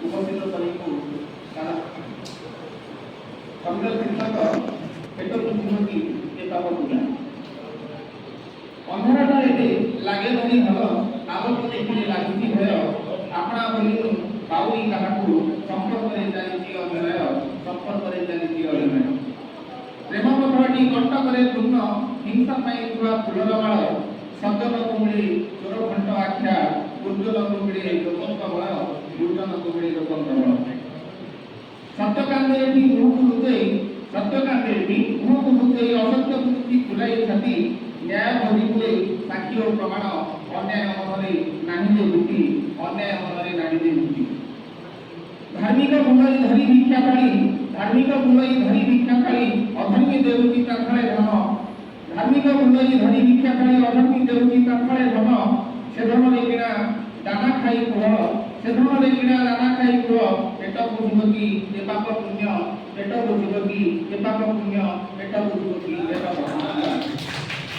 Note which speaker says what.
Speaker 1: ଉପସ୍ଥିତ କରିକୁ କବିର ଶୀର୍ଷକ ପେଟ ବୁଝିବକି ଏ ପାପ ପୂଜା। ଅନ୍ଧାରଟା ଏବେ ଲାଗେ ଧରି ଭଲ, ଆଲୋକ ଦେଖିଲେ ଲାଗୁଛି ଭୟ, ଆପଣା ବୋଲି ବାଉରି କାହାକୁ ସମ୍ପର୍କରେ ଚାଲିଛି ଅଭିନୟ, ସମ୍ପର୍କରେ ଚାଲିଛି ଅଭିନୟ। ପ୍ରେମ ପଥରଟି କଣ୍ଟକରେ ପୂର୍ଣ୍ଣ, ହିଂସା ପାଇଁ ଥିବା ଫୁଲର ମାଳ, ସଜନ କୁମିଳି ଚୋର ଘଣ୍ଟ ଆଖ୍ୟା, ଉଜ୍ଜଳ କୁମିଳି ଲୋକଙ୍କ ବଳ, ଉଜ୍ଜଳ କୁମିଳି ଲୋକଙ୍କ ବଳ। ସତ୍ୟକାନ୍ଦେଠି ମୁହଁକୁ ଲୁଚେଇ, ସତ୍ୟକାନ୍ଦେଠି ମୁହଁକୁ ଲୁଚେଇ ଅସତ୍ୟ ବୃତ୍ତି ଖୁଲାଇ ଛାତି, ନ୍ୟାୟ ଭୋଜିକୁ ସାକ୍ଷୀ ଓ ପ୍ରମାଣ, ଅନ୍ୟାୟ ମନରେ ନାହିଁ ଯେ ବୃତ୍ତି, ଅନ୍ୟାୟ ମନରେ ନାହିଁ ଯେ ବୃତ୍ତି। ଧାର୍ମିକ ବୁଲାଇ ଧରି ଭିକ୍ଷା ପାଳି, ଧାର୍ମିକ ବୁଲାଇ ଧରି ଭିକ୍ଷା ପାଳି, ଅଧର୍ମୀ ଦେଉଛି ତା ଫଳେ ଧନ, ଧାର୍ମିକ ବୁଲାଇ ଧରି ଭିକ୍ଷା ପାଳି, ଅଧର୍ମୀ ଦେଉଛି ତା ଫଳେ ଧନ, ସେ ଧନରେ କିଣା ଦାନା ଖାଇ କୁହ, ସେ ଧନରେ କିଣା ଦାନା ଖାଇ କୁହ, ପେଟ ବୁଝିବ କି ଏ ପାପ ପୁଣ୍ୟ, ପେଟ ବୁଝିବ କି ଏ ପାପ ପୁଣ୍ୟ, ପେଟ ବୁଝିବ କି ଏ ପାପ ପୁଣ୍ୟ।